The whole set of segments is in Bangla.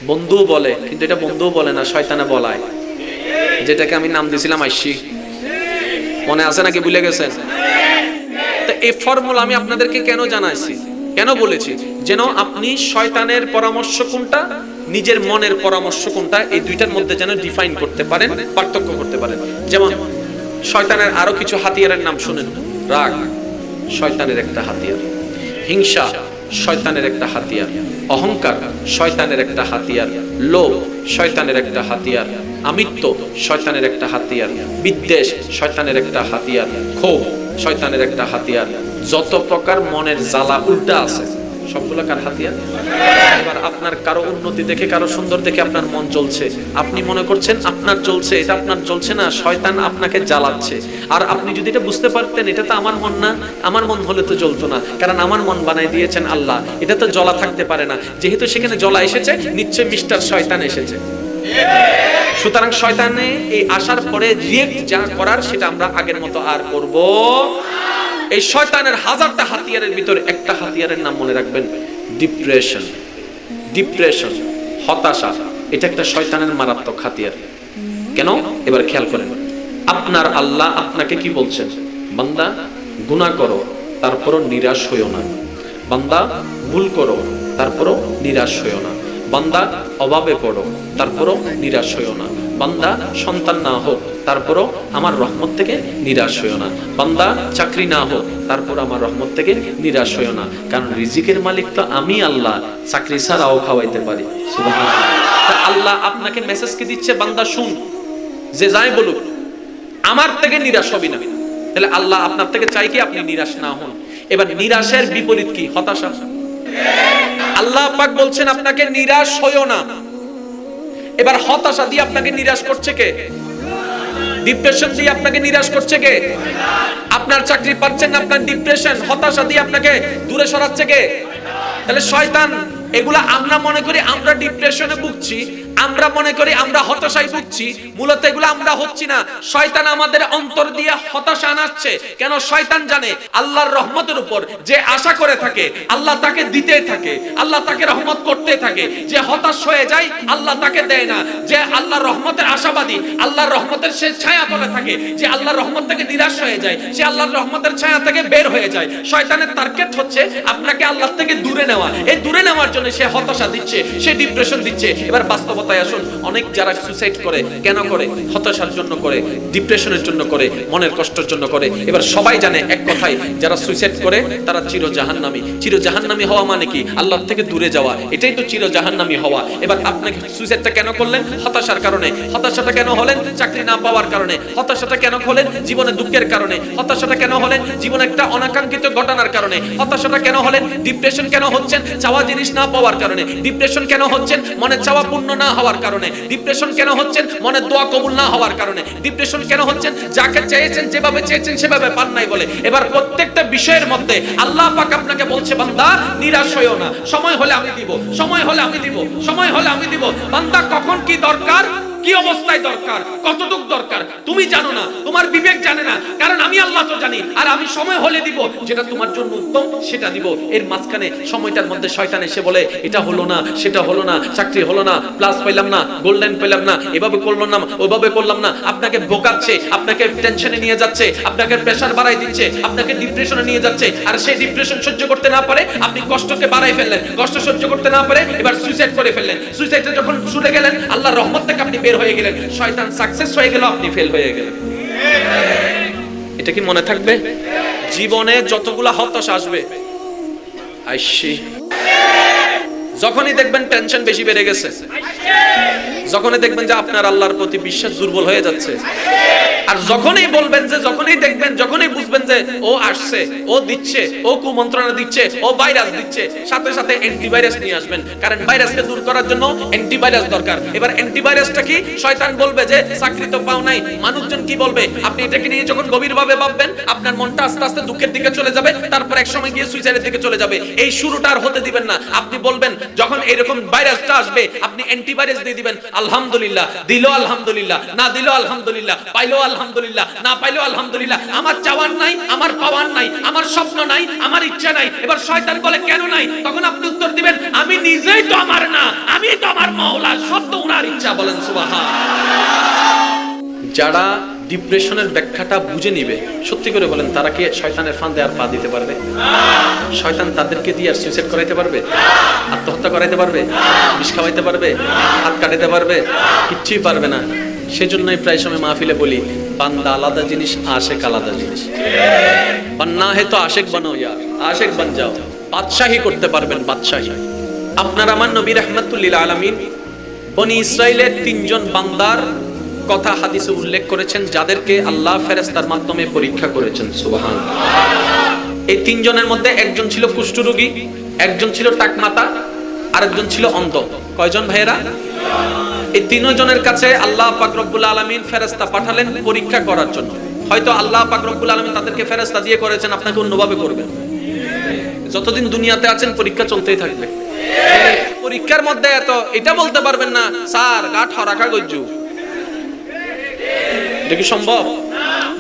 বন্ধুও বলে, কিন্তু এটা বন্ধুও বলে না, শয়তানে বলায়, যেটাকে আমি নাম দিয়েছিলাম আইসি। মনে আছে নাকি ভুলে গেছেন? তো এই ফর্মুলা আমি আপনাদেরকে কেন জানাইছি, কেন বলেছি? যেন আপনি শয়তানের পরামর্শ কোনটা, নিজের মনের পরামর্শ কোনটা, এই দুইটার মধ্যে যেন ডিফাইন করতে পারেন, পার্থক্য করতে পারেন। যেমন শয়তানের আরো কিছু হাতিয়ারের নাম শুনেন। রাগ শয়তানের একটা হাতিয়ার, হিংসা শয়তানের একটা হাতিয়ার, অহংকার শয়তানের একটা হাতিয়ার, লোভ শয়তানের একটা হাতিয়ার, আমিত্ব শয়তানের একটা হাতিয়ার, বিদ্বেষ শয়তানের একটা হাতিয়ার, ক্ষোভ শয়তানের একটা হাতিয়ার। যত প্রকার মনের জ্বালা উল্টা আছে সবগুলো কার হাতিয়ার? এবার আপনার কারো উন্নতি দেখে, কারো সুন্দর দেখে আপনার মন জ্বলছে, আপনি মনে করছেন আপনার জ্বলছে, এটা আপনার জ্বলছে না, শয়তান আপনাকে জ্বালাচ্ছে। আর আপনি যদি এটা বুঝতে পারতেন এটা তো আমার মন না, আমার মন হলে তো জ্বলতো না, কারণ আমার মন বানাই দিয়েছেন আল্লাহ, এটা তো জ্বলা থাকতে পারে না। যেহেতু সেখানে জ্বলা এসেছে, নিশ্চয় মিস্টার শয়তান এসেছে। সুতরাং শয়তানে এই আসার পরে রিয়েক্ট যা করার সেটা আমরা আগের মতো আর করব। এই শয়তানের হাজারটা হাতিয়ারের ভিতরে একটা হাতিয়ারের নাম মনে রাখবেন, ডিপ্রেশন। ডিপ্রেশন, হতাশা, এটা একটা শয়তানের মারাত্মক হাতিয়ার। কেন? এবার খেয়াল করেন, আপনার আল্লাহ আপনাকে কি বলছেন? বান্দা গুনাহ করো তারপরও নিরাশ হইও না, বান্দা ভুল করো তারপরও নিরাশ হইও না, বান্দা অভাবে পড়ো তারপরও নিরাশ হইও না, বান্দা সন্তান না হোক তারপরও আমার রহমত থেকে নিরাশ হইও না, বান্দা চাকরি না হোক তারপর আমার রহমত থেকে নিরাশ হইও না, কারণ রিজিকের মালিক তো আমি আল্লাহ, চাকরি ছাড়াও খাওয়াইতে পারি। সুবহানাল্লাহ। আল্লাহ আপনাকে মেসেজ কি দিচ্ছে? বান্দা শুন, যে যাই বলুক আমার থেকে নিরাশ হবি না। তাহলে আল্লাহ আপনার থেকে চাই কি আপনি নিরাশ না হন। এবার নিরাশের বিপরীত কি? হতাশা। আল্লাহ পাক বলছেন আপনাকে নিরাশ হইও না। এবার হতাশা দিয়ে আপনাকে নিরাশ করছে কে? ডিপ্রেশন দিয়ে আপনাকে নিরাশ করছে কে? আপনার চাকরি পাচ্ছেন না, আপনার ডিপ্রেশন, হতাশা দিয়ে আপনাকে দূরে সরাচ্ছে কে? তাহলে শয়তান। এগুলা আমরা মনে করি আমরা ডিপ্রেশনে ভুগছি, আমরা মনে করি আমরা হতাশায় ভুগছি, মূলত এগুলো আমরা হচ্ছি না। শয়তান আমাদের অন্তর দিয়ে হতাশা আনাচ্ছে। কেন? শয়তান জানে আল্লাহর রহমতের উপর যে আশা করে থাকে আল্লাহ তাকে দিতে থাকে, আল্লাহ তাকে রহমত করতে থাকে। যে হতাশ হয়ে যায় আল্লাহ তাকে দেয় না। যে আল্লাহর রহমতের আশাবাদী, আল্লাহর রহমতের সে ছায়া তলে থাকে, যে আল্লাহর রহমত থেকে নিরাশ হয়ে যায়, সে আল্লাহর রহমতের ছায়া থেকে বের হয়ে যায়। শয়তানের টার্গেট হচ্ছে আপনাকে আল্লাহ থেকে দূরে নেওয়া। এই দূরে নেওয়ার জন্য সে হতাশা দিচ্ছে, সে ডিপ্রেশন দিচ্ছে। এবার বাস্তবতায় আসুন, অনেক যারা সুসাইড করে কেন করে? হতাশার জন্য করে, ডিপ্রেশনের জন্য করে, মনের কষ্টের জন্য করে। এবার সবাই জানে এক কথাই, যারা সুসাইড করে তারা চির জাহান্নামী। চির জাহান্নামী হওয়া মানে কি? আল্লাহর থেকে দূরে যাওয়া, এটাই তো চির জাহান্নামী হওয়া। এবার আপনাকে সুসাইডটা কেন করলেন? হতাশার কারণে। হতাশাটা কেন হলেন? চাকরি না পাওয়ার কারণে। হতাশাটা কেন হলেন? জীবনে দুঃখের কারণে। হতাশাটা কেন হলেন? জীবনে একটা অনাকাঙ্ক্ষিত ঘটনার কারণে। হতাশাটা কেন হলেন? ডিপ্রেশন কেন হচ্ছেন? চাওয়া জিনিস না পাওয়ার কারণে। ডিপ্রেশন কেন হচ্ছেন? মনে চাওয়া পূর্ণ না হওয়ার কারণে। ডিপ্রেশন কেন হচ্ছেন? মনের দোয়া কবুল না হওয়ার কারণে। ডিপ্রেশন কেন হচ্ছেন? যাকে চেয়েছেন, যেভাবে চেয়েছেন সেভাবে পান নাই বলে। এবার প্রত্যেকটা বিষয়ের মধ্যে আল্লাহ পাক আপনাকে বলছে, বান্দা নিরাশ হইও না, সময় হলে আমি দিব, সময় হলে আমি দিব, সময় হলে আমি দিব। বান্দা কখন কি দরকার, কি অবস্থায় দরকার, কতটুক দরকার তুমি জানো না, তোমার বিবেক জানে না, কারণ আমি আল্লাহ তো জানি। আর আমি সময় হলে দিব, যেটা তোমার জন্য উত্তম সেটা দিব। এর মাঝখানে সময়টার মধ্যে শয়তান এসে বলে এটা হলো না, সেটা হলো না, চাকরি হলো না, প্লাস পাইলাম না, গোল্ডেন পেলাম না, এভাবে করলাম না, ওইভাবে করলাম না, আপনাকে বোকাচ্ছে, আপনাকে টেনশনে নিয়ে যাচ্ছে, আপনাকে প্রেসার বাড়াই দিচ্ছে, আপনাকে ডিপ্রেশনে নিয়ে যাচ্ছে। আর সেই ডিপ্রেশন সহ্য করতে না পারে আপনি কষ্টকে বাড়াই ফেললেন, কষ্ট সহ্য করতে না পারে এবার সুইসাইড করে ফেললেন। সুইসাইডে যখন ছুটে গেলেন আল্লাহর রহমত থেকে আপনি বের হয়ে গেলেন, শয়তান সাকসেস হয়ে গেল, আপনি ফেল হয়ে গেলেন। এটা কি মনে থাকবে? জীবনে যতগুলা হতাশা আসবে, আইসি যখনই দেখবেন টেনশন বেশি বেড়ে গেছে, যখনই দেখবেন যে আপনার আল্লাহর প্রতি বিশ্বাস দুর্বল হয়ে যাচ্ছে, আর যখনই বলবেন যে, যখনই দেখবেন, যখনই বুঝবেন যে ও আসছে, ও দিচ্ছে, ও কুমন্ত্রণা দিচ্ছে, ও ভাইরাস দিচ্ছে, সাথে সাথে অ্যান্টিভাইরাস নিয়ে আসবেন, কারণ ভাইরাসকে দূর করার জন্য অ্যান্টিভাইরাস দরকার। এবার অ্যান্টিভাইরাসটা কি? শয়তান বলবে যে চাকরি তো পাও নাই, মানুষজন কি বলবে, আপনি এটাকে নিয়ে যখন গভীরভাবে ভাববেন আপনার মনটা আস্তে আস্তে দুঃখের দিকে চলে যাবে, তারপর এক সময় গিয়ে সুইসাইডের দিকে চলে যাবে। এই শুরুটা আর হতে দিবেন না। আপনি বলবেন যখন এরকম ভাইরাসটা আসবে আপনি অ্যান্টিভাইরাস দিয়ে দিবেন, আলহামদুলিল্লাহ, দিলো আলহামদুলিল্লাহ, না দিলো আলহামদুলিল্লাহ, পাইলো আলহামদুলিল্লাহ, না পাইলো আলহামদুলিল্লাহ। আমার চাওয়ার নাই, আমার পাওয়ার নাই, আমার স্বপ্ন নাই, আমার ইচ্ছা নাই। এবার শয়তান বলে কেন নাই? তখন আপনি উত্তর দিবেন, আমি নিজেই তো আমার না, আমি তো আমার মন মাওলা শব্দ ওনার ইচ্ছা, বলেন সুবহান। যারা ডিপ্রেশনের ব্যাখ্যাটা বুঝে নিবে, সত্যি করে বলেন, তারা কি শয়তানের ফাঁদে আর পা দিতে পারবে? শয়তান তাদেরকে দিয়ে আর সুইসাইড করাইতে পারবে? আত্মহত্যা করাইতে পারবে? বিষ খাওয়াইতে পারবে? হাত কাটাইতে পারবে? কিচ্ছুই পারবে না। সেজন্যই প্রায় সময় মাহফিলে বলি, বান্দা আলাদা জিনিস, আশেক আলাদা জিনিস। বান্না হে তো আশেক বানো ইয়ার, আশেক বান যাও। বাদশাহী করতে পারবেন, বাদশাহী। আপনার আমার নবী রাহমাতুল লিল আলামিন বনি ইসরাইলের 3 জন বান্দার কথা হাদিসে উল্লেখ করেছেন, যাদেরকে আল্লাহ ফেরেশতার মাধ্যমে পরীক্ষা করেছেন। সুবহানাল্লাহ। এই 3 জনের মধ্যে একজন ছিল কুষ্ঠরোগী, একজন ছিল টাকমাতা, আরেকজন ছিল অন্ধ। কয়জন ভাইয়েরা? এই 3 জনের কাছে আল্লাহ পাক রব্বুল আলামিন ফেরেশতা পাঠালেন পরীক্ষা করার জন্য। হয়তো আল্লাহ পাক রব্বুল আলামিন তাদেরকে ফেরেশতা দিয়ে করেছেন, আপনাকে অন্যভাবে করবেন। যতদিন দুনিয়াতে আছেন পরীক্ষা চলতেই থাকবে। পরীক্ষার মধ্যে এত এটা বলতে পারবেন না, স্যার গাঠ হরাকা গজ্জু, এটা কি সম্ভব?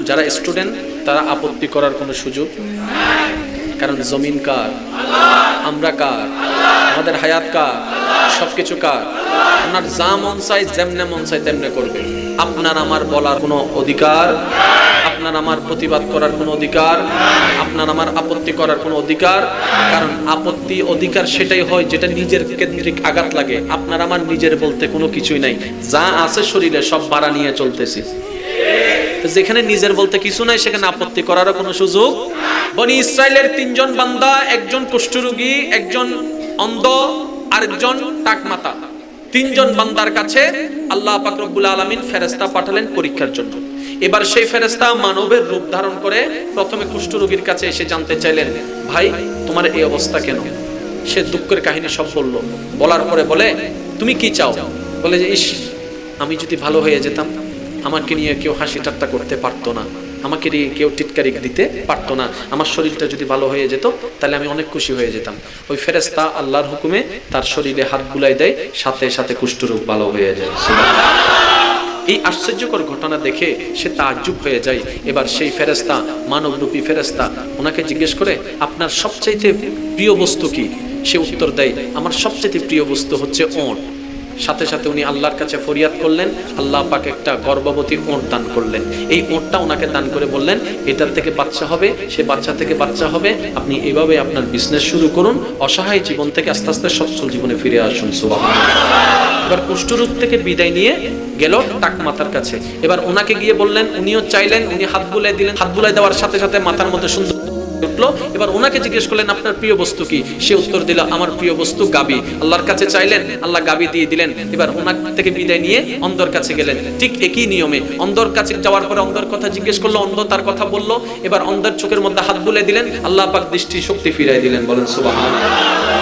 যারা স্টুডেন্ট তারা আপত্তি করার কোনো সুযোগ, কারণ জমিন কার, আমরা কার, আমাদের হায়াত কার, সবকিছু কার। আপনার যা মন চাই, যেমনে মন চাই তেমনে করবে। আপনার আমার বলার কোনো অধিকার, আপনার আমার প্রতিবাদ করার কোনো অধিকার, আপনার আমার আপত্তি করার কোনো অধিকার। কারণ আপত্তি অধিকার সেটাই হয় যেটা নিজের কেন্দ্রিক আঘাত লাগে। আপনার আমার নিজের বলতে কোনো কিছুই নাই, যা আছে শরীরে সব ভাড়া নিয়ে চলতেছি। যেখানে নিজের বলতে কিছু নাই, সেখানে আপত্তি করারও কোনো সুযোগ। বনি ইসরাইলের 3 জন বান্দা, একজন কুষ্ঠরোগী, একজন অন্ধ, আরেকজন টাকমাতা, 3 জন বান্দার কাছে আল্লাহ পাক রব্বুল আলামিন ফেরেশতা পাঠালেন পরীক্ষার জন্য। এবার সেই ফেরেশতা মানবের রূপ ধারণ করে প্রথমে কুষ্ঠরোগীর কাছে এসে জানতে চাইলেন, ভাই তোমার এই অবস্থা কেন? সে দুঃখের কাহিনী সব বলল। বলার পরে বলে, তুমি কি চাও? বলে যে, ইস, আমি যদি ভালো হয়ে যেতাম, আমাকে নিয়ে কেউ হাসি ঠাট্টা করতে পারতো না, আমাকে নিয়ে কেউ টিটকারি দিতে পারতো না, আমার শরীরটা যদি ভালো হয়ে যেত তাহলে আমি অনেক খুশি হয়ে যেতাম। ওই ফেরেশতা আল্লাহর হুকুমে তার শরীরে হাত বুলাই দেয়, সাথে সাথে কুষ্ঠরোগ ভালো হয়ে যায়। এই আশ্চর্যকর ঘটনা দেখে সে তাজ্জুব হয়ে যায়। এবার সেই ফেরেশতা, মানবরূপী ফেরেশতা, ওনাকে জিজ্ঞেস করে, আপনার সবচাইতে প্রিয় বস্তু কি? সে উত্তর দেয়, আমার সবচাইতে প্রিয় বস্তু হচ্ছে ওট। সাথে সাথে উনি আল্লাহর কাছে ফরিয়াদ করলেন, আল্লাহ পাক একটা গর্ভবতী ওট দান করলেন। এই ওটটা ওনাকে দান করে বললেন, এটার থেকে বাচ্চা হবে, সে বাচ্চা থেকে বাচ্চা হবে, আপনি এইভাবে আপনার বিজনেস শুরু করুন, অসহায় জীবন থেকে আস্তে আস্তে সচ্ছল জীবনে ফিরে আসুন। সুবহানাল্লাহ। এবার কুষ্ঠরোগ থেকে বিদায় নিয়ে গেল টাকমাতার কাছে। এবার ওনাকে গিয়ে বললেন, উনিও চাইলেন, উনি হাত বুলাই দিলেন। হাত বুলাই দেওয়ার সাথে সাথে মাথার মধ্যে সুন্দর উঠলো। এবার ওনাকে জিজ্ঞেস করলেন, আপনার প্রিয় বস্তু কি? সে উত্তর দিল, আমার প্রিয় বস্তু গাবি। আল্লাহর কাছে চাইলেন, আল্লাহ গাবি দিয়ে দিলেন। এবার ওনার থেকে বিদায় নিয়ে অন্ধর কাছে গেলেন। ঠিক একই নিয়মে অন্ধর কাছে যাওয়ার পরে অন্ধর কথা জিজ্ঞেস করলো, অন্ধ তার কথা বললো। এবার অন্ধের চোখের মধ্যে হাত বুলে দিলেন, আল্লাহ পাক দৃষ্টি শক্তি ফিরাই দিলেন। বলেন সুবহানাল্লাহ।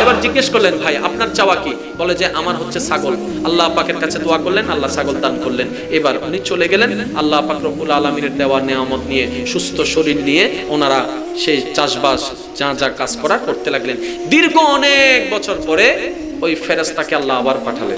এবার জিজ্ঞেস করলেন, ভাই আপনার চাওয়া কি? বলে যে, আমার হচ্ছে ছাগল। আল্লাহ পাকের কাছে দোয়া করলেন, আল্লাহ ছাগল দান করলেন। এবার উনি চলে গেলেন। আল্লাহ পাক রব্বুল আলামিনের দেওয়া নেয়ামত নিয়ে, সুস্থ শরীর নিয়ে ওনারা সেই চাষবাস যা যা কাজ করার করতে লাগলেন। দীর্ঘ অনেক বছর পরে ওই ফেরেশতাকে আল্লাহ আবার পাঠালেন।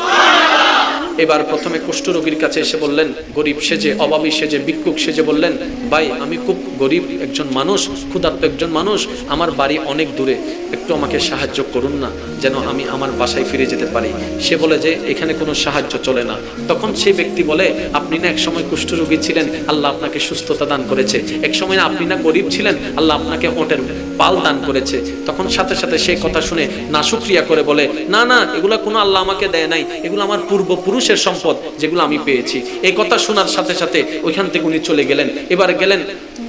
এবার প্রথমে কুষ্ঠরোগীর কাছে এসে বললেন, গরিব সেজে, অভাবী সেজে, ভিক্ষুক সেজে বললেন, ভাই আমি খুব গরিব একজন মানুষ, ক্ষুধার্ত একজন মানুষ, আমার বাড়ি অনেক দূরে, একটু আমাকে সাহায্য করুন না, যেন আমি আমার বাসায় ফিরে যেতে পারি। সে বলে যে, এখানে কোনো সাহায্য চলে না। তখন সেই ব্যক্তি বলে, আপনি না এক সময় কুষ্ঠরোগী ছিলেন, আল্লাহ আপনাকে সুস্থতা দান করেছে। এক সময় না আপনি না গরিব ছিলেন, আল্লাহ আপনাকে ওটের পাল দান করেছে। তখন সাথে সাথে সেই কথা শুনে নাশুকরিয়া করে বলে, না না, এগুলা কোনো আল্লাহ আমাকে দেয় নাই, এগুলো আমার পূর্বপুরুষের সম্পদ, যেগুলো আমি পেয়েছি। এই কথা শোনার সাথে সাথে ওইখান থেকে উনি চলে গেলেন। এবার গেলেন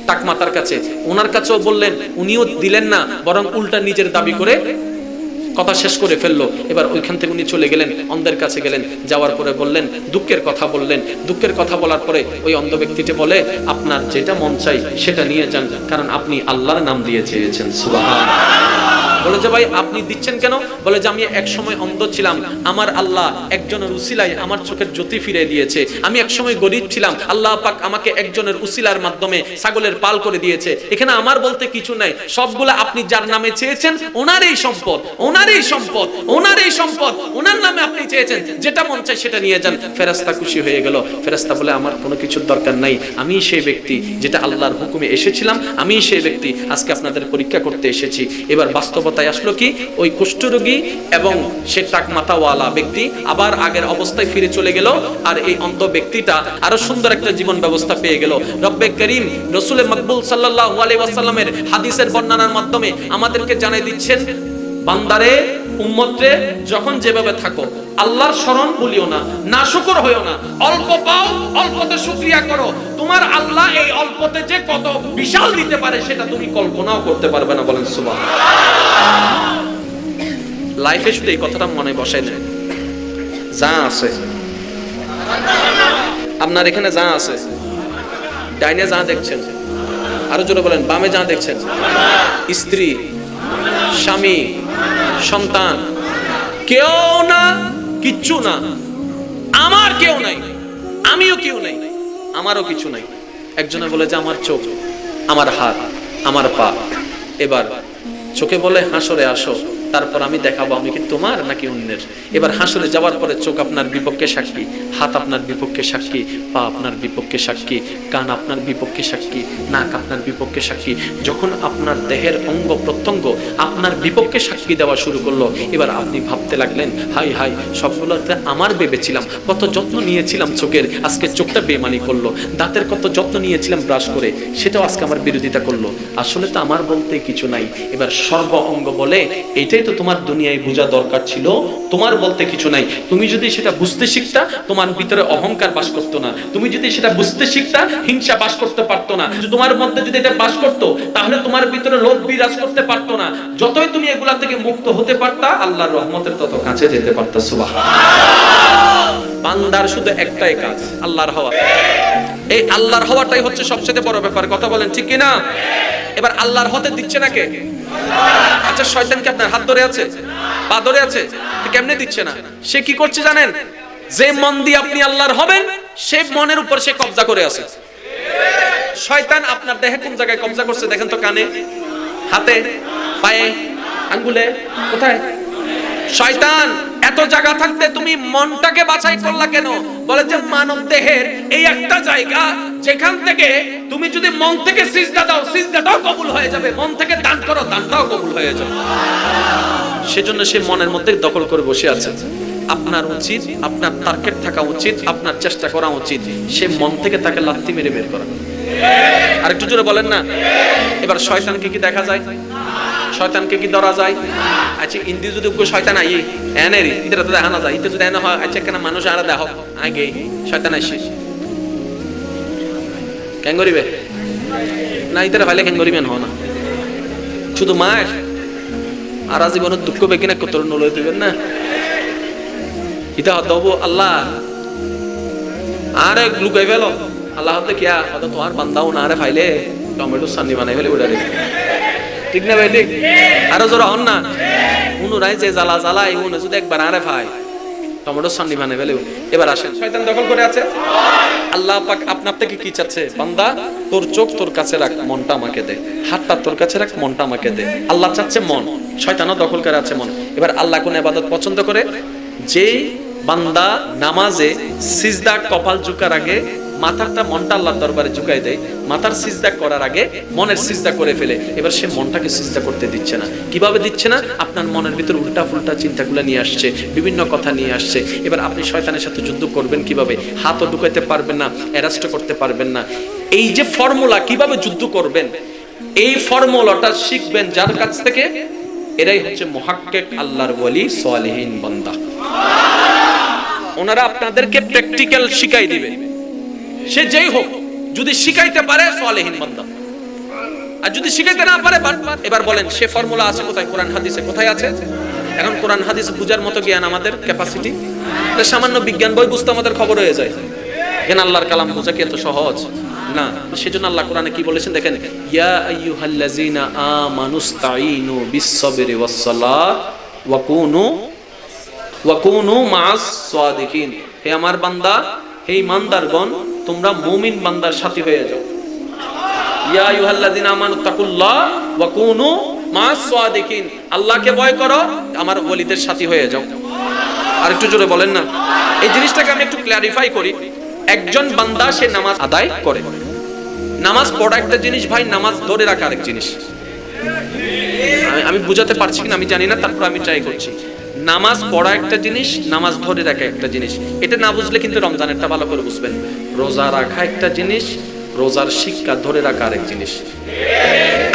টাকমাতার কাছে, ওনার কাছেও বললেন, উনিও দিলেন না, বরং উল্টা নিজের দাবি করে কথা শেষ করে ফেললো। এবার ওইখান থেকে উনি চলে গেলেন, অন্ধের কাছে গেলেন। যাওয়ার পরে বললেন, দুঃখের কথা বললেন। দুঃখের কথা বলার পরে ওই অন্ধ ব্যক্তিটি বলে, আপনার যেটা মন চাই সেটা নিয়ে যান, কারণ আপনি আল্লাহর নাম দিয়ে চেয়েছেন। সুবহানাল্লাহ। বলে যে, ভাই আপনি দিচ্ছেন কেন? বলে যে, আমি এক সময় অন্ধ ছিলাম, আমার আল্লাহ একজনের উসিলায় আমার চোখের জ্যোতি ফিরে দিয়েছে। আমি এক সময় গরিব ছিলাম, আল্লাহ পাক আমাকে একজনের উসিলার মাধ্যমে ছাগলের পাল করে দিয়েছে। এখানে আমার বলতে কিছু নাই, সবগুলা আপনি যার নামে চেয়েছেন ওনারই সম্পদ, ওনারই সম্পদ, ওনারই সম্পদ, ওনার নামে আপনি চেয়েছেন, যেটা মন চায় সেটা নিয়ে যান। ফেরেশতা খুশি হয়ে গেল। ফেরেশতা বলে, আমার কোনো কিছুর দরকার নাই, আমি সেই ব্যক্তি যেটা আল্লাহর হুকুমে এসেছিলাম, আমি সেই ব্যক্তি, আজকে আপনাদের পরীক্ষা করতে এসেছি। এবার বাস্তবতা কথায় আসলো কি, ওই কুষ্ঠরোগী এবং সে টাক মাথাওয়ালা ব্যক্তি আবার আগের অবস্থায় ফিরে চলে গেল, আর এই অন্ধ ব্যক্তিটা আরো সুন্দর একটা জীবন ব্যবস্থা পেয়ে গেল। রব্বে করিম রাসূলে মাকবুল সাল্লাল্লাহু আলাইহি ওয়াসাল্লামের হাদিসের বর্ণনার মাধ্যমে আমাদেরকে জানাই দিচ্ছেন, বান্দারে, উম্মতরে, যখন যেভাবে থাকো আল্লাহর শরণ ভুলিও না, নাশুকর হইও না। অল্প পাও, অল্পতে শুকরিয়া করো। তোমার আল্লাহ এই অল্পতে যে কত বিশাল দিতে পারে সেটা তুমি কল্পনাও করতে পারবে না। বলেন সুবহানাল্লাহ। লাইফে শুধু এই কথাটা মনে বসাই নেন, যা আছে আপনার এখানে, যা আছে, ডাইনে যা দেখছেন, আরো জোরে বলেন, বামে যা দেখছেন, স্ত্রী, স্বামী, সন্তান, কেউ না, কিচ্ছু না, আমার কেউ নাই, আমিও কেউ নাই, আমারও কিছু নাই। একজনে বলে যে আমার চোখ, আমার হাত, আমার পা। এবার চোখে বলে হাসরে আসো, তারপর আমি দেখাবো আমি কি তোমার নাকি অন্যের। এবার হাসরে যাওয়ার পরে চোখ আপনার বিপক্ষে সাক্ষী, হাত আপনার বিপক্ষে সাক্ষী, পা আপনার বিপক্ষে সাক্ষী, কান আপনার বিপক্ষে সাক্ষী, নাক আপনার বিপক্ষে সাক্ষী। যখন আপনার দেহের অঙ্গ প্রত্যঙ্গ আপনার বিপক্ষে সাক্ষী দেওয়া শুরু করলো, এবার আপনি ভাবতে লাগলেন, হাই হাই, সবগুলোতে আমার ভেবেছিলাম, কত যত্ন নিয়েছিলাম চোখের, আজকে চোখটা বেমানি করলো। দাঁতের কত যত্ন নিয়েছিলাম ব্রাশ করে, সেটাও আজকে আমার বিরোধিতা করলো। আসলে তো আমার বলতে কিছু নাই। এবার সর্ব অঙ্গ বলে, এইটাই তো তোমার দুনিয়ায় বোঝা দরকার ছিল, তোমার বলতে কিছু নাই। তুমি যদি সেটা বুঝতে শিখতা, তোমার ভিতরে অহংকার বাস করতো না। তুমি যদি সেটা বুঝতে শিখতা, হিংসা বাস করতে পারতো না। তোমার মধ্যে যদি এটা বাস করতো, তাহলে তোমার ভিতরে লোভ বিরাজ করতে পারতো না। যতই তুমি এগুলা থেকে মুক্ত হতে পারতা, আল্লাহর রহমতের তত কাছে যেতে পারতা। সুবহানাল্লাহ। বান্দার শুধু একটাই কাজ, আল্লাহর হওয়া। এই আল্লাহর হওয়াটাই হচ্ছে সবচেয়ে বড় ব্যাপার। কথা বলেন ঠিক কিনা? এবার আল্লাহর হতে দিচ্ছে না কে? আচ্ছা, শয়তান কি আপনার হাত ধরে আছে, পা ধরে আছে? কেমনে দিচ্ছে না? সে কি করছে জানেন? যে মন দিয়ে আপনি আল্লাহর হবেন, সে মনের উপর সে কব্জা করে আছে। শয়তান আপনার দেহে কোন জায়গায় কব্জা করছে দেখেন তো? কানে, হাতে, পায়ে, আঙ্গুলে, কোথায়? শয়তান এত জায়গা থাকতে তুমি মনটাকে বাছাই করলা কেন? বলে যে মানব দেহের এই একটা জায়গা যেখান থেকে তুমি যদি মন থেকে সিজদা দাও, সিজদাটাও কবুল হয়ে যাবে, মন থেকে দান করো, দানটাও কবুল হয়ে যাবে। সেজন্য সে মনের মধ্যে দখল করে বসে আছে। আপনার উচিত, আপনার টার্গেট থাকা উচিত, আপনার চেষ্টা করা উচিত সে মন থেকে তাকে লাথি মেরে বের করা। আরেকটু জোরে বলেন না। এবার শয়তানকে কি দেখা যায়? শয়তানকে কি ধরা যায়? আচ্ছা, ইন্দি যদি শয়তান আই এনেরি ইতরা তো দেখা না যায়, ইতে যদি এনে হয়, আচ্ছা কেন মানুষ আর দেখো আগে শয়তান আইছে কেন করিবে না? ইতরা ভাইলে কেন করিবেন হো না? শুধু মায়ের আর জীবনের দুঃখ বেকি না কত নলই দিবেন না। ইতা হতো আল্লাহ আরে লুকাই ফেলো, আল্লাহ হতে কিয়া হয়তো তোমার বান্দাও না আরে ফাইলে টমেটো সান্নি বানাই ফেলে ওটা রেখে, ঠিক না ভাই? ঠিক। আরো জোর হন না। উনুরাই যে জ্বালা জ্বালা এই উনি যদি একবার আরে ভাই টমেটো সান্নি বানাই ফেলে। এবার আসেন, শয়তান দখল করে আছে। আল্লাহ পাক আপনার থেকে কি চাচ্ছে? বান্দা, তোর চোখ তোর কাছে রাখ, মনটা আমাকে দে। হাতটা তোর কাছে রাখ, মনটা আমাকে দে। আল্লাহ চাচ্ছে মন, শয়তানও দখল করে আছে মন। এবার আল্লাহ কোন ইবাদত পছন্দ করে? যে বান্দা নামাজে সিজদা কপাল ঝুকার আগে মাথাটা, মনটা আল্লাহর দরবারে ঝুকাই দেয়, মাথার সিজদা করার আগে মনের সিজদা করে ফেলে। এবার সে মনটাকে সিজদা করতে দিচ্ছে না। কিভাবে দিচ্ছে না? আপনার মনের ভিতর উল্টা ফুল্টা চিন্তাগুলো নিয়ে আসছে, বিভিন্ন কথা নিয়ে আসছে। এবার আপনি শয়তানের সাথে যুদ্ধ করবেন কিভাবে? হাতও ঢুকাইতে পারবেন না, অ্যারেস্ট করতে পারবেন না। এই যে ফর্মুলা, কিভাবে যুদ্ধ করবেন, এই ফর্মুলাটা শিখবেন যার কাছ থেকে, এরাই হচ্ছে মুহাক্কিক, আল্লাহর ওয়ালি, সালেহিন বান্দা। ওনারা আপনাদেরকে প্র্যাকটিক্যাল শিখাই দিবে। সে যেই হোক, যদি শিখাইতে পারে সালেহিন বান্দা, আর যদি শিখাইতে না পারে, এবার বলেন সে ফর্মুলা আছে কোথায়? কোরআন হাদিসে। কোথায় আছে? এখন কোরআন হাদিস বুঝার মতো জ্ঞান আমাদের ক্যাপাসিটি? সামান্য বিজ্ঞান বই বুঝতে আমাদের খবর হয়ে যায়। কেন আল্লাহর কালাম বোঝা কি এত সহজ না? সেজন্য আল্লাহ কোরআনে কি বলেছেন দেখেন, ইয়া আইয়ুহাল্লাযীনা আমানুস্তাঈনু বিস-সাবরি ওয়াস-সালাত ওয়া কুনু মা'আস সাদিকিন। হে আমার বান্দা, হে ইমানদারগণ, তোমরা মুমিন বান্দার সাথী হয়ে যাও। ইয়া আইয়ুহাল্লাযীনা আমানুত্তাকুল্লাহ ওয়া কুনু মা'আস সাদিকিন। আল্লাহকে ভয় করো, আমার ওলিদের সাথী হয়ে যাও। আর একটু জোরে বলেন না। এই জিনিসটাকে আমি একটু ক্ল্যারিফাই করি। একজন বান্দা সে নামাজ আদায় করে, নামাজ পড়া একটা জিনিস ভাই, নামাজ ধরে রাখা আরেক জিনিস। আমি বুঝাতে পারছি কিনা আমি জানি না, তারপর আমি ট্রাই করছি। নামাজ পড়া একটা জিনিস, নামাজ ধরে রাখা একটা জিনিস। এটা না বুঝলে কিন্তু রমজানেরটা ভালো করে বুঝবেন। রোজা রাখা একটা জিনিস, রোজার শিক্ষা ধরে রাখা আরেক জিনিস।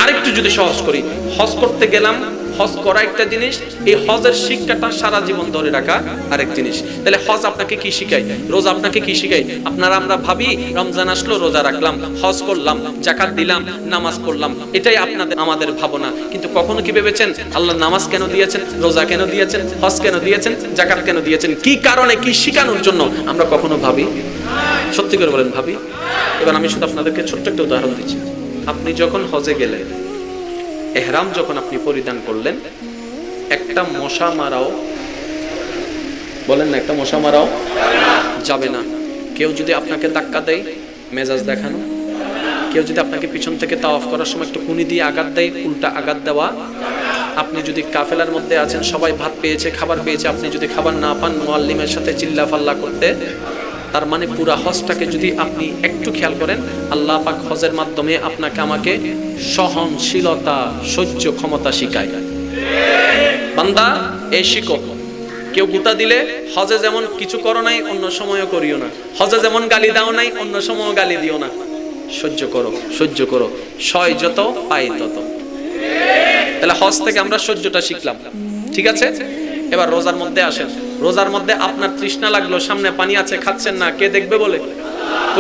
আরেকটু যদি সহজ করি, হজ করতে গেলাম, হজ করা একটা জিনিস, এই হজের শিক্ষাটা সারা জীবন ধরে রাখা আরেক জিনিস। তাহলে হজ আপনাকে কি শিখায়, রোজা আপনাকে কি শিখায়? আমরা ভাবি রমজান আসলো রোজা রাখলাম, হজ করলাম, যাকাত দিলাম, নামাজ পড়লাম, এটাই আমাদের ভাবনা। কিন্তু কখনো কি ভেবেছেন আল্লাহ নামাজ কেন দিয়েছেন, রোজা কেন দিয়েছেন, হজ কেন দিয়েছেন, যাকাত কেন দিয়েছেন, কি কারণে, কি শিখানোর জন্য আমরা কখনো ভাবি? সত্যি করে বলেন ভাবি? এবার আমি শুধু আপনাদেরকে ছোট্ট একটা উদাহরণ দিচ্ছি। আপনি যখন হজে গেলেন, এহরাম যখন আপনি পরিধান করলেন, একটা মশা মারাও, বলেন না, একটা মশা মারাও যাবে না। কেউ যদি আপনাকে ধাক্কা দেয়, মেজাজ দেখানো। কেউ যদি আপনাকে পিছন থেকে তাওয়াফ করার সময় একটু কুনি দিয়ে আঘাত দেয়, উল্টা আঘাত দেওয়া। আপনি যদি কাফেলার মধ্যে আছেন, সবাই ভাত পেয়েছে, খাবার পেয়েছে, আপনি যদি খাবার না পান, মুআল্লিমের সাথে চিল্লা ফাল্লা করতে। তার মানে পুরা হজটাকে যদি আপনি একটু খেয়াল করেন, আল্লাহ পাক হজের মাধ্যমে আপনাকে আমাকে সহনশীলতা, সহ্য ক্ষমতা শিখায়। বান্দা এই শিখো, কেউ গুতা দিলে হজে যেমন কিছু করো নাই, অন্য সময়ও করিও না। হজে যেমন গালি দাও নাই, অন্য সময়ও গালি দিও না। সহ্য করো, সহ্য করো, সয় যত পাই তত। তাহলে হজ থেকে আমরা সহ্যটা শিখলাম, ঠিক আছে? এবার রোজার মধ্যে আসেন। রোজার মধ্যে আপনার তৃষ্ণা লাগলো, সামনে পানি আছে, খাচ্ছেন না, কে দেখবে বলে?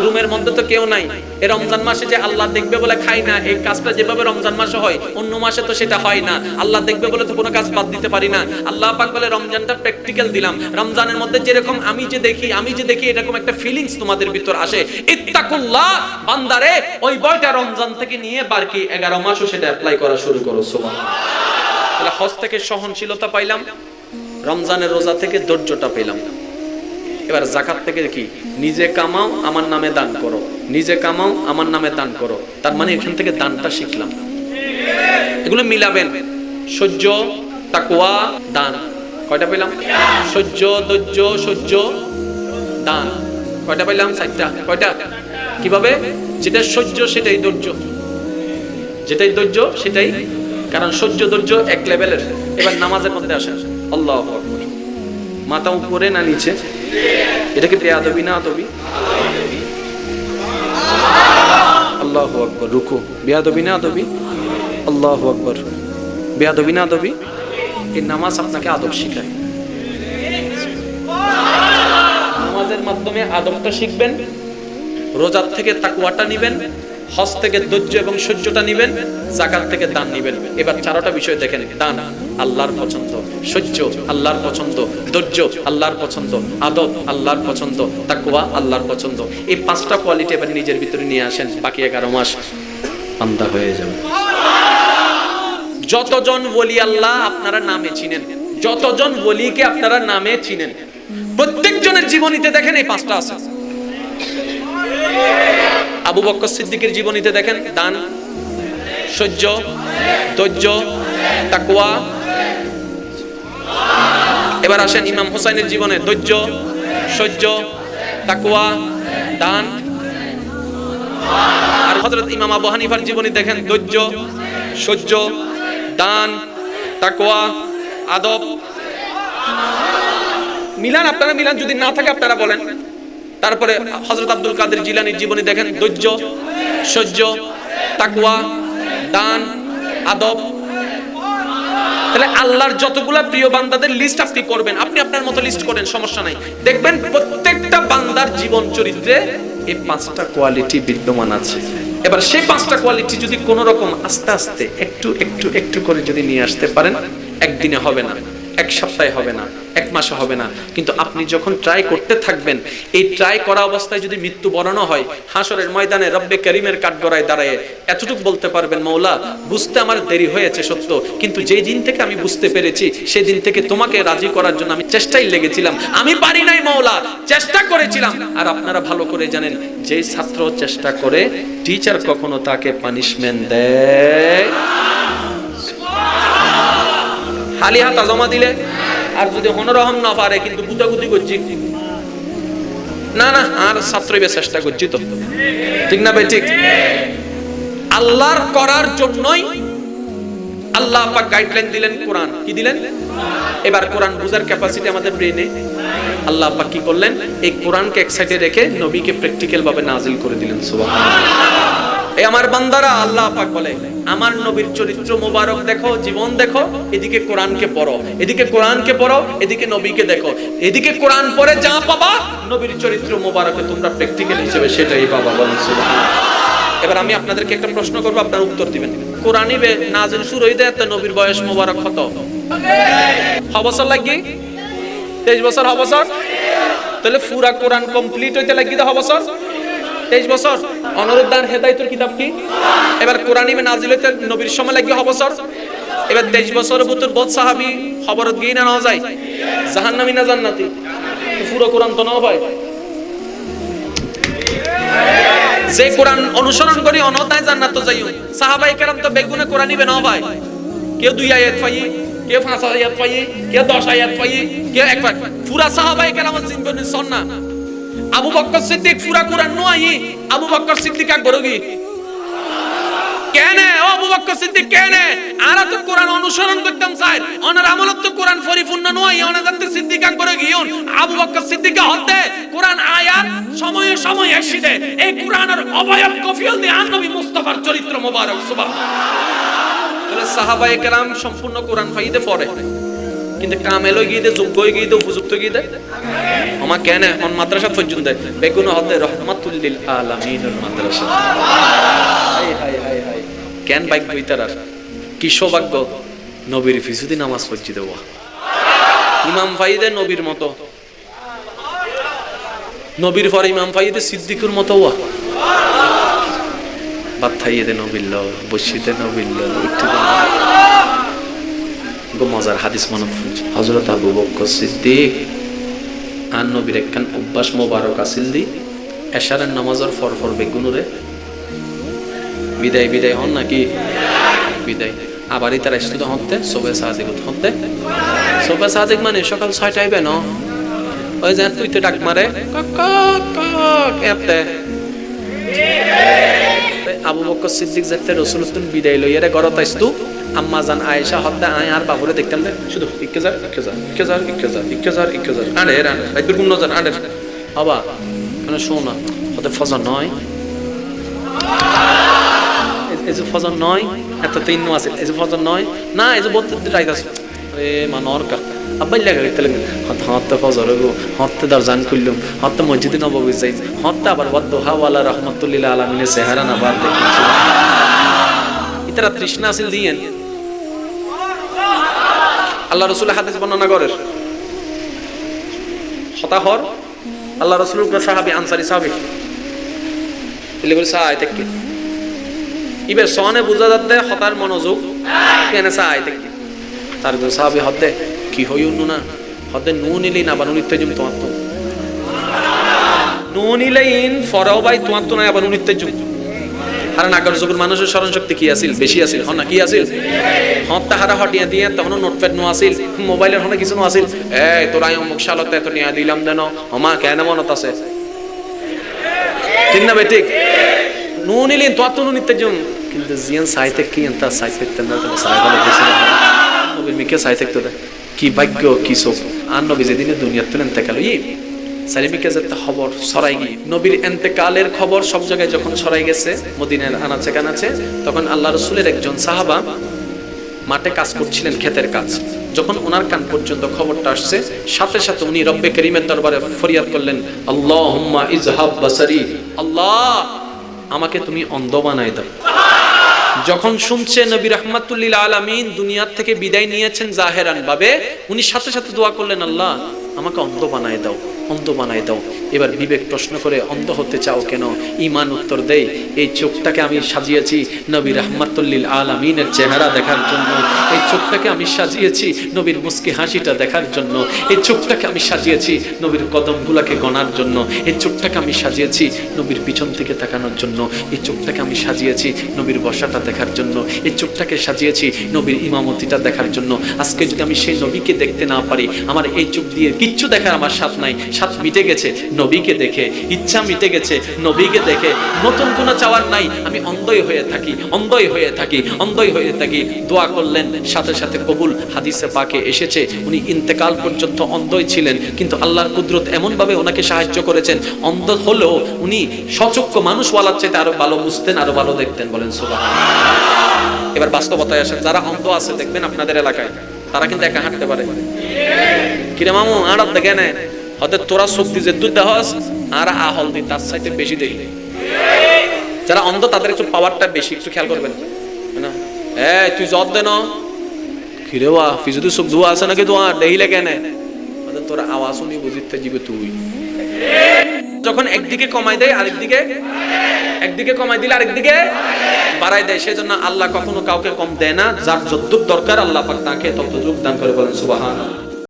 রুমের মধ্যে তো কেউ নাই। এই রমজান মাসে যে আল্লাহ দেখবে বলে খাই না, এই কাজটা যেভাবে রমজান মাসে হয়, অন্য মাসে তো সেটা হয় না। আল্লাহ দেখবে বলে তো কোনো কাজ বাদ দিতে পারি না। আল্লাহ পাক বলে রমজানটা প্র্যাকটিক্যাল দিলাম। রমজানের মধ্যে যেরকম আমি যে দেখি এরকম একটা ফিলিংস তোমাদের ভিতর আসে। ইত্তাকুল্লাহ বান্দারে, ওই বয়টা রমজান থেকে নিয়ে বাকি 11 মাসও সেটা অ্যাপ্লাই করা শুরু করো। সুবহানাল্লাহ। তাহলে হজ থেকে সহনশীলতা পাইলাম, রমজানের রোজা থেকে ধৈর্যটা পেলাম। এবার যাকাত থেকে কি? নিজে কামাও আমার নামে দান করো, নিজে কামাও আমার নামে দান করো। তার মানে এখান থেকে দানটা শিখলাম। এগুলো মিলাবেন, সহ্য, তাকওয়া, দান। কয়টা পেলাম? সহ্য, ধৈর্য, সহ্য, দান। কয়টা পেলাম? 4টা। কয়টা? কিভাবে? যেটা সহ্য সেটাই ধৈর্য, যেটাই ধৈর্য সেটাই, কারণ সহ্য ধৈর্য এক লেভেলের। এবার নামাজের মধ্যে আসেন। আল্লাহু আকবার। মাথা উপরে না নিচে? এটা কি বেয়াদবি না আদবি? আল্লাহু আকবার। রুকু বেয়াদবি না আদবি? আল্লাহু আকবার। বেয়াদবি না আদবি? এই নামাজ আপনাকে আদব শিখায়। নামাজের মাধ্যমে আদবটা শিখবেন, রোজার থেকে তাকওয়াটা নিবেন, হজ থেকে ধৈর্য এবং সহ্যটা নিবেন, যাকাত থেকে দান নিবেন। এবার 4টা বিষয় দেখেন। দান আল্লাহর পছন্দ, সহ্য আল্লাহর পছন্দ, ধৈর্য আল্লাহর পছন্দ, আদব আল্লাহর পছন্দ, তাকওয়া আল্লাহর পছন্দ। এই 5টা কোয়ালিটি এবার নিজের ভিতরে নিয়ে আসেন, বাকি 11 মাস বান্দা হয়ে যাবে। যতজন ওলি আল্লাহ আপনারা নামে চিনেন, যতজন ওলিকে আপনারা নামে চিনেন, প্রত্যেকজনের জীবনীতে দেখেন এই 5টা আছে। আবু বকর সিদ্দিকের জীবনীতে দেখেন দান, সহ্য, ধৈর্য, তাকওয়া। এবার আসেন ইমাম হুসাইনের জীবনে ধৈর্য, সহ্য, তাকওয়া, দান। আর হযরত ইমাম আবু হানিফার জীবনী দেখেন ধৈর্য, সহ্য, দান, তাকওয়া, আদব। মিলান, আপনারা মিলান, যদি না থাকে আপনারা বলেন। তারপরে হযরত আব্দুল কাদের জিলানীর জীবনী দেখেন ধৈর্য, সহ্য, তাকওয়া, দান, আদব। তাহলে আল্লাহর যতগুলা প্রিয় বান্দাদের লিস্ট আপনি করবেন, আপনি আপনার মতো লিস্ট করেন, সমস্যা নাই। দেখবেন প্রত্যেকটা বান্দার জীবন চরিত্রে এই 5টা কোয়ালিটি বিদ্যমান আছে। এবার সেই 5টা কোয়ালিটি যদি কোন রকম আস্তে আস্তে একটু একটু একটু করে যদি নিয়ে আসতে পারেন, একদিনে হবে না, এক সপ্তাহে হবে না, এক মাসে হবে না, কিন্তু আপনি যখন ট্রাই করতে থাকবেন, এই ট্রাই করা অবস্থায় যদি মৃত্যু বরণ হয়, হাসরের ময়দানে রব্বে করিমের কাঠগড়ায় দাঁড়ায় এতটুকু বলতে পারবেন, মওলা বুঝতে আমার দেরি হয়েছে সত্য, কিন্তু যেই দিন থেকে আমি বুঝতে পেরেছি সেই দিন থেকে তোমাকে রাজি করার জন্য আমি চেষ্টাই লেগেছিলাম, আমি পারি নাই মওলা, চেষ্টা করেছিলাম। আর আপনারা ভালো করে জানেন, যেই ছাত্র চেষ্টা করে টিচার কখনো তাকে পানিশমেন্ট দেয় খালি হাতা জমা দিলে। আর যদি হনরহম না পারে কিন্তু গুতাগুতি করছি, না না আর ছাত্রই চেষ্টা করছি, তো ঠিক না ভাই? ঠিক। আল্লাহর করার জন্যই আল্লাহ পাক গাইডলাইন দিলেন কোরআন, কি দিলেন? এবার কোরআন বুঝার ক্যাপাসিটি আমাদের ব্রেনে। আল্লাহ পাক কি করলেন? এই কোরআনকে এক সাইডে রেখে নবীকে প্র্যাকটিক্যাল ভাবে নাজিল করে দিলেন। সুবহানাল্লাহ। এই আমার বান্দারা, আল্লাহ পাক বলে আমার নবীর চরিত্র মোবারক দেখো, জীবন দেখো, এদিকে কোরআনকে পড়ো, এদিকে কোরআনকে পড়ো, এদিকে নবীকে দেখো। এদিকে কোরআন পড়ে যা পাবা, নবীর চরিত্র মোবারকে তোমরা প্র্যাকটিক্যাল হিসেবে সেটাই পাবা। বলেন সুবহানাল্লাহ। এবার আমি আপনাদেরকে একটা প্রশ্ন করবো, আপনারা উত্তর দিবেন। কোরআনই নাজিল শুরু হইতে এত নবীর বয়স মোবারক কত? বছর লাগি? 23 বছর। বছর তাহলে পুরা কোরআন কমপ্লিট হইতে লাগি তো বছর? 23 বছর। অনুরুদ্দান হেদায়েতের কিতাব কি? এবার কোরআনই নাজিল হইতে নবীর সময় লাগি বছর। এবার 23 বছরের ভিতর বহুত সাহাবী খবরত গিয়ে না যায়, জাহান্নামী না জান্নাতি? পুরো কোরআন তো না ভাই। যে কোরআন অনুসরণ করি অনতায় জান্নাত তো যাইও। সাহাবায়ে কেরাম তো বেগুনে কোরআন নিবে না ভাই। কেউ 2 আয়াত পাই, কেউ 5 আয়াত পাই, কেউ 10 আয়াত পাই, কেউ একবার। পুরা সাহাবায়ে কেরাম জিনবনে সুন্নাহ। আবু বকর সিদ্দিক পুরা কোরআন নয়, আবু বকর সিদ্দিক আকবরগি কেন? আবু বকর সিদ্দিক কেন? আরা তো কোরআন অনুসরণ করতাম চাই, ওনার আমলত তো কোরআন পরিপূর্ণ নয়, ওনার জানতে সিদ্দিক আকবরগি। আবু বকর সিদ্দিক হতে কোরআন আয়াত সময়ে সময়ে এসেছে। এই কোরআনের অবয়ব কফিল দিয়ে নবী মুস্তাফার চরিত্র মোবারক। সুবহানাল্লাহ। তাহলে সাহাবায়ে কেরাম সম্পূর্ণ কোরআন ফাইদে পড়ে, কিন্তু কামেল গিয়ে দে, যোগ্য গিয়ে দে, উপযুক্ত গিয়ে দে আমার কেন এখন মাদ্রাসা পর্যন্ত বেগুন হতে রহমাতুল লিল আলামিনের মাদ্রাসা। হাই হাই হাই হাই, কেন বাইক বইতার কি সৌভাগ্য নবীর ফিসুদি নামাজ পড়ছি দেব। ইমাম ফাইদে নবীর মতো, নবীর পর ইমাম ফাইদে সিদ্দিকুর মতো। বাদ থাইয়ে দে নবিল্ল, বসিতে নবিল্ল, মজার হাদিস মনে পড়ছে। হযরত আবু বকর সিদ্দিক আর নবীর একখান অভ্যাস মোবারক আছিল দি, এশারের নামাজের ফর বেগুনুরে বিদায় বিদায় হন নাকি বিদায়। আবার তারা স্তুত হতে সবে সাদিক হতে, সবে সাদিক মানে সকাল 6টায় বেন ওই যে তুই তো ডাক মারে এতে। আবু বকর সিদ্দিক যাতে রাসূলুল্লাহ বিদায় লইয়া রে ঘরত আইস্তু, আম্মা জান আয়েশা হদ্দা আয় আর বাবুরে দেখতাম না শুধু 1000 আনে রান একবার কোন নজর আনে বাবা মানে শোনা হতে ফজর নয়, এই যে ফজর নয় এত তিন নো আছে, এই যে ফজর নয় না, এই যে বলতে রাইতাছ আরে মানরকা আব্বাই লাগা গেতলে হতে ফজর গো, হতে দরজান খুললুম, হতে মসজিদে নববী যাই, হতে আবার ওয়াদুহা ওয়ালা রাহমাতুল আলামিনের চেহারা না বার দেখছি। ইতারা তৃষ্ণা আছিল দিয়েন। আল্লাহ রাসূল হাদিস বর্ণনা করেন হতাহর আল্লাহ রাসূলের সাহাবী আনসারী সাহাবী বলে বলে সাহায় থেকে ইবে সনে বুঝা যাচ্ছে হতার মনোযোগ কেন সাহায় থেকে তার সাহাবী হতে কি হইউন না হতে নুন ইলিন আবার উনিত্তজুম তোমার তো নুন ইলাইন ফরাও ভাই তোমার তো না আবার উনিত্তজুম। কারণ আগের যুগের মানুষের স্মরণ শক্তি কি আছিল? বেশি আছিল। হন না কি আছিল? হত্যা হারা হটিয়া দিয়ে তখন নোটপ্যাড নো আছিল, মোবাইলের হনে কিছু নো আছিল। এই তোরা অমুক সালতে এত নিয়া দিলাম দেন আমা কেন মনত আছে ঠিক না ভাই? ঠিক নুন ইলিন তো তো নিত্যজুম, কিন্তু জিয়ান সাইতে কি এন্তা সাইতে তেন তো সাইবালে বেশি নবীর মিকে সাইতে তো কি ভাগ্য কি সব আর নবী যেদিনে দুনিয়াতে ইন্তেকাল হই সালিমিকে যেতে খবর ছড়াই গিয়ে নবীর ইন্তেকালের খবর সব জায়গায় যখন ছড়াই গেছে মদিনার আনাচে কানাচে, তখন আল্লাহ রাসূলের একজন সাহাবা মাঠে কাজ করছিলেন, ক্ষেতের কাজ। যখন ওনার কান পর্যন্ত খবরটা আসছে, সাথে সাথে উনি রব্বে করিমের দরবারে ফরিয়াদ করলেন, আল্লাহুম্মা ইজহাব বাসারি, আল্লাহ আমাকে তুমি অন্ধ বানাই দাও। যখন শুনছে নবী রাহমাতুল লিল আলামিন দুনিয়ার থেকে বিদায় নিয়েছেন জাহেরান ভাবে, উনি সাথে সাথে দোয়া করলেন, আল্লাহ আমাকে অন্ধ বানাই দাও, অন্ধ বানাই দাও। এবার বিবেক প্রশ্ন করে অন্ধ হতে চাও কেন? ঈমান উত্তর দেই, এই চোখটাকে আমি সাজিয়েছি নবী রাহমাতুল লিল আলামিনের চেহারা দেখার জন্য, এই চোখটাকে আমি সাজিয়েছি নবীর মুস্কি হাসিটা দেখার জন্য, এই চোখটাকে আমি সাজিয়েছি নবীর কদমগুলোকে গণার জন্য, এই চোখটাকে আমি সাজিয়েছি নবীর পিছন থেকে তাকানোর জন্য, এই চোখটাকে আমি সাজিয়েছি নবীর বসাটা দেখার জন্য, এই চোখটাকে সাজিয়েছি নবীর ইমামতিটা দেখার জন্য। আজকে যদি আমি সেই নবীকে দেখতে না পারি, আমার এই চোখ দিয়ে কিচ্ছু দেখার আমার স্বাদ নাই, স্বাদ মিটে গেছে। নবীকে দেখে ইচ্ছা মিটে গেছে, নবীকে দেখে নতুন কোনো চাওয়ার নাই, আমি অন্ধই হয়ে থাকি, অন্ধই হয়ে থাকি, অন্ধই হয়ে থাকি। দোয়া করলেন, সাথে সাথে কবুল। হাদিসে পাকে এসেছে উনি ইন্তেকাল পর্যন্ত অন্ধই ছিলেন, কিন্তু আল্লাহর কুদরত এমন ভাবে ওনাকে সাহায্য করেছেন, অন্ধ হলেও উনি সচক্ষে মানুষ ওয়ালার চাইতে আরো ভালো বুঝতেন, আরো ভালো দেখতেন। বলেন সুবহানাল্লাহ। এবার বাস্তবতায় আসেন, যারা অন্ধ আছে দেখবেন আপনাদের এলাকায়, তারা কিন্তু একা হাঁটতে পারে। কিরে মামু আড়াত দেখে নে, হয়তো তোরা শক্তি যে দুধ দেহস আর আহল দি তার চাইতে বেশি দেই। যারা অন্ধ তাদের একটু পাওয়ারটা বেশি, একটু খেয়াল করবেন না। এই তুই জব দে না, কিরে ওয়া ফিজুদু সুখ দুয়া আছে নাকি তোমার দেইলে কেন, হয়তো তোর আওয়াজ শুনি বুঝিতে জিবে তুই। যখন একদিকে কমাই দেয় আরেকদিকে, একদিকে কমাই দিলে আরেকদিকে বাড়াই দেয়। সেজন্য আল্লাহ কখনো কাউকে কম দেয় না, যার যতটুক দরকার আল্লাহ পাক তাকে ততটুক দান করে। বলেন সুবহানাল্লাহ।